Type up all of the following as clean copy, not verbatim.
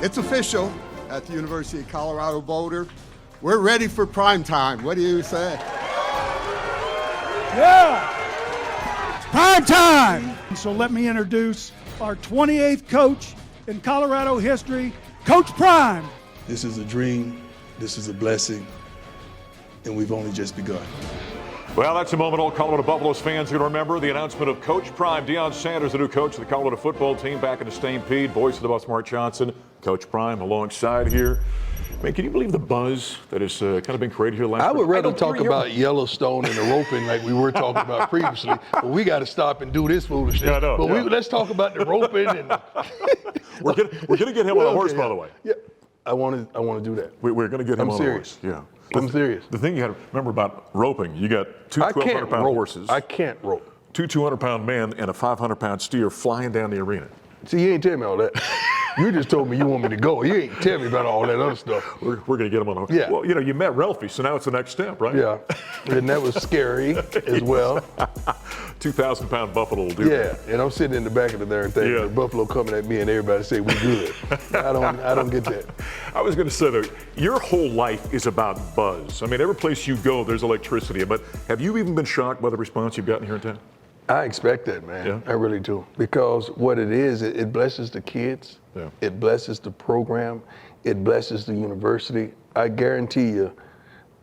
It's official at the University of Colorado Boulder. We're ready for prime time. What do you say? Yeah! Prime time! So let me introduce our 28th coach in Colorado history, Coach Prime. This is a dream, this is a blessing, and we've only just begun. Well, that's a moment all Colorado Buffaloes fans are going to remember. The announcement of Coach Prime, Deion Sanders, the new coach of the Colorado football team, back in the Stampede. Voice of the bus, Mark Johnson. Coach Prime alongside here. I mean, can you believe the buzz that has kind of been created here last I week? would rather talk about Yellowstone and the roping like we were talking about previously, but we got to stop and do this foolishness. Yeah, I know, but yeah. let's talk about the roping. And we're going to get him on a horse, by the way. Yeah, I want to do that. We're going to get him on serious. a horse. Yeah. I'm serious. The thing you got to remember about roping, you got two 1,200-pound horses. I can't rope. Two 200-pound men and a 500-pound steer flying down the arena. See, you ain't tell me all that. You just told me you want me to go. You ain't tell me about all that other stuff. We're going to get him on a horse. Yeah. Well, you met Ralphie, so now it's the next step, right? Yeah, and that was scary as well. 2,000-pound buffalo will do Yeah, that. and I'm sitting in the back of the darn thing. Yeah. The buffalo coming at me, and everybody say we good. I don't get that. I was going to say that your whole life is about buzz. I mean, every place you go, there's electricity. But have you even been shocked by the response you've gotten here in town? I expect that, man. Yeah. I really do. Because what it is, it blesses the kids. Yeah. It blesses the program. It blesses the university. I guarantee you,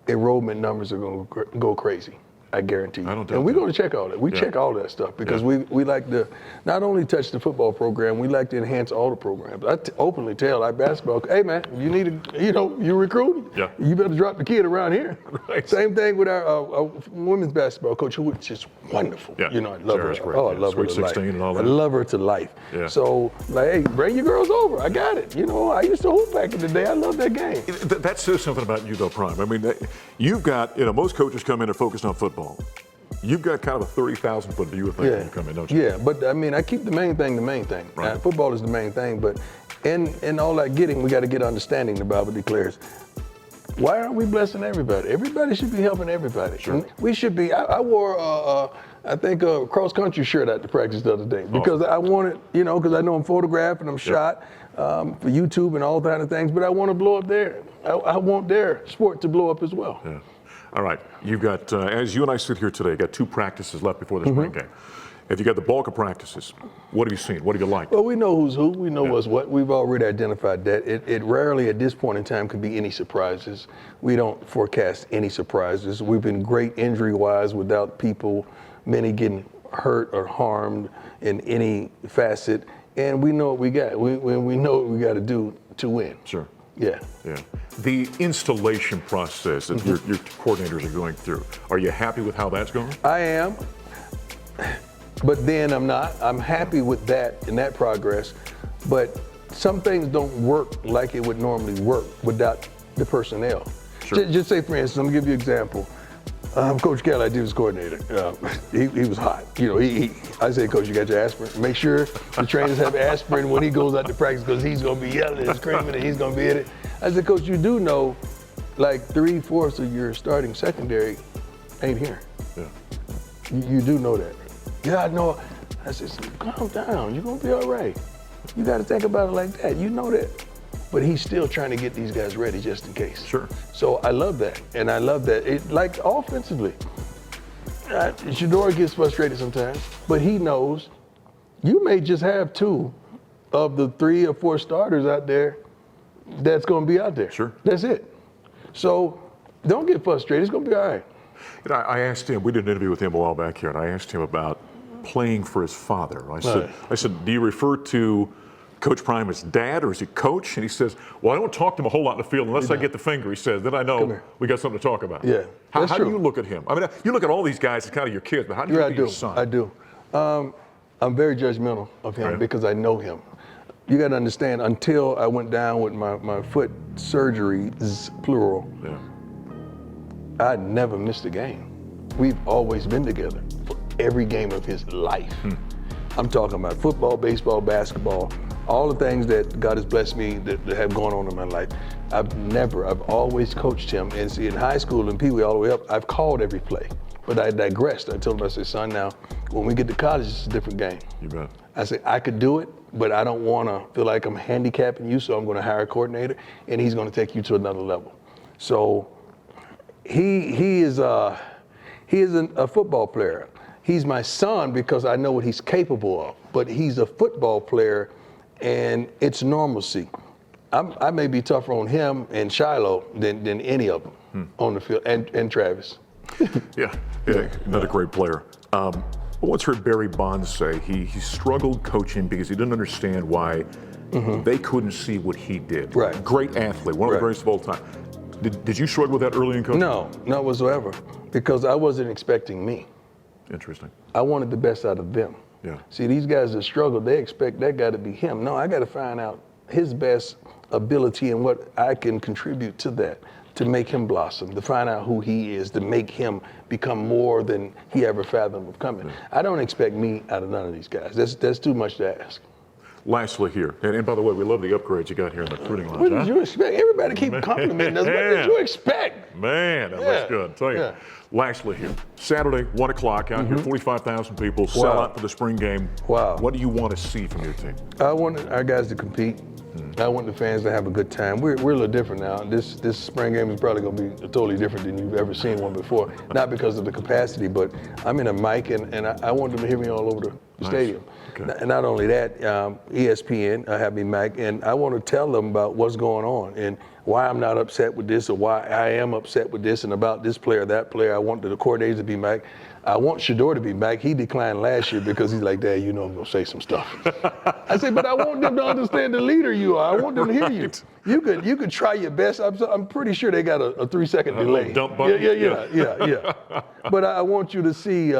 enrollment numbers are going to go crazy. I guarantee you. I don't doubt and we're that. going to check all that. We Yeah. check all that stuff because Yeah. we like to not only touch the football program, we like to enhance all the programs. I openly tell our basketball, hey man, you need to, you recruit, Yeah. you better drop the kid around here. Right. Same thing with our women's basketball coach, who is just wonderful. Yeah. I love Sarah's her. great. Oh, I Yeah. love her Sweet to life. 16 and all that. I love her to life. Yeah. So, like, hey, bring your girls over. I got it. I used to hoop back in the day. I love that game. That says something about you, though, Prime. I mean, you've got, most coaches come in and focus on football. You've got kind of a 30,000-foot view of things when you come in, don't you? Yeah, but I mean, I keep the main thing the main thing. Right. Football is the main thing, but in all that getting, we got to get understanding, the Bible declares. Why aren't we blessing everybody? Everybody should be helping everybody. Sure. We should be. I wore, I think, a cross-country shirt at the practice the other day because I wanted, because I know I'm photographed and I'm shot for YouTube and all kind of things, but I want to blow up there. I want their sport to blow up as well. Yeah. All right. You've got, as you and I sit here today, got 2 practices left before the spring game. If you got the bulk of practices, what have you seen? What do you like? Well, we know who's who. We know what's what. We've already identified that. It rarely at this point in time could be any surprises. We don't forecast any surprises. We've been great injury-wise without many getting hurt or harmed in any facet. And we know what we got. We know what we got to do to win. Sure. Yeah. Yeah. The installation process that your coordinators are going through, are you happy with how that's going? I am, but then I'm not. I'm happy with that and that progress, but some things don't work like it would normally work without the personnel. Sure. Just say, for instance, I'm gonna give you an example. Coach Kelly, I do his coordinator. He was hot. I said, Coach, you got your aspirin? Make sure the trainers have aspirin when he goes out to practice because he's going to be yelling and screaming and he's going to be in it. I said, Coach, you do know like 3/4 of your starting secondary ain't here. Yeah. You do know that. Yeah, I know. I said, calm down. You're going to be all right. You got to think about it like that. You know that. But he's still trying to get these guys ready just in case. Sure. So I love that, and I love that. Like offensively, Shador gets frustrated sometimes, but he knows you may just have 2 of the 3 or 4 starters out there that's going to be out there. Sure. That's it. So don't get frustrated. It's going to be all right. I asked him, we did an interview with him a while back here, and I asked him about playing for his father. I said, do you refer to Coach Prime as dad, or is he coach? And he says, well, I don't talk to him a whole lot in the field unless I get the finger. He says, then I know we got something to talk about. Yeah, How that's do true. you look at him? I mean, you look at all these guys as kind of your kids, but how do you look at your son? I do. I'm very judgmental of him because I know him. You got to understand, until I went down with my foot surgeries, plural, I never missed a game. We've always been together for every game of his life. I'm talking about football, baseball, basketball, all the things that God has blessed me that have gone on in my life. I've always coached him. And see, in high school and Pee Wee all the way up, I've called every play. But I digressed. I told him, I said, son, now, when we get to college, it's a different game. You bet. I said, I could do it, but I don't want to feel like I'm handicapping you, so I'm going to hire a coordinator, and he's going to take you to another level. So he is a football player. He's my son because I know what he's capable of, but he's a football player, and it's normalcy. I may be tougher on him and Shiloh than any of them on the field, and Travis. Yeah, another great player. I once heard Barry Bonds say he struggled coaching because he didn't understand why they couldn't see what he did. Right. Great athlete, one of the greatest of all time. Did you struggle with that early in coaching? No, not whatsoever, because I wasn't expecting me. Interesting. I wanted the best out of them. Yeah. See, these guys that struggle, they expect that guy to be him. No, I got to find out his best ability and what I can contribute to that, to make him blossom, to find out who he is, to make him become more than he ever fathomed of coming. I don't expect me out of none of these guys. That's too much to ask. Lastly here, and by the way, we love the upgrades you got here in the recruiting lounge. What did you expect? Everybody keep complimenting us. What did you expect? Man, that looks good. I'll tell you. Yeah. Lastly here, Saturday, 1 o'clock out here, 45,000 people, sell out for the spring game. Wow. What do you want to see from your team? I want our guys to compete. I want the fans to have a good time. We're a little different now. This spring game is probably going to be totally different than you've ever seen one before. Not because of the capacity, but I'm in a mic, and I want them to hear me all over the stadium. Okay. And not only that, ESPN have me mic, and I want to tell them about what's going on and why I'm not upset with this or why I am upset with this and about this player, that player. I want the coordinators to be mic. I want Shador to be back. He declined last year because he's like, Dad, you know I'm going to say some stuff. I said, but I want them to understand the leader you are. I want them to hear you. You could try your best. I'm pretty sure they got a 3-second delay. Dump button. Yeah. But I want you to see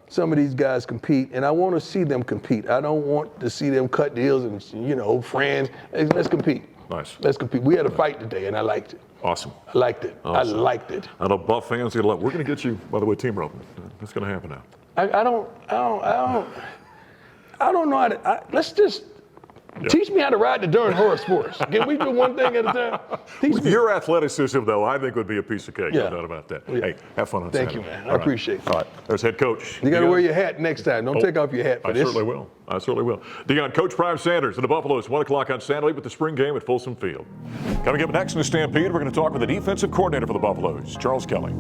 some of these guys compete, and I want to see them compete. I don't want to see them cut deals and, friends. Let's compete. Nice. Let's compete. We had a fight today, and I liked it. Awesome. I liked it. Awesome. I liked it. I know Buff fans, we're going to get you, by the way, team roping. That's going to happen now. I don't know how to. Let's just teach me how to ride the darn horse for us. Can we do one thing at a time? With your athleticism, though, I think would be a piece of cake. Yeah. No doubt about that. Yeah. Hey, have fun on Thank Saturday. you, man. All I right. appreciate it. All right. There's head coach. You got to wear your hat next time. Don't take off your hat for I this. certainly will. I certainly will. Deon, Coach Prime Sanders and the Buffaloes, 1 o'clock on Saturday with the spring game at Folsom Field. Coming up next in the Stampede, we're going to talk with the defensive coordinator for the Buffaloes, Charles Kelly.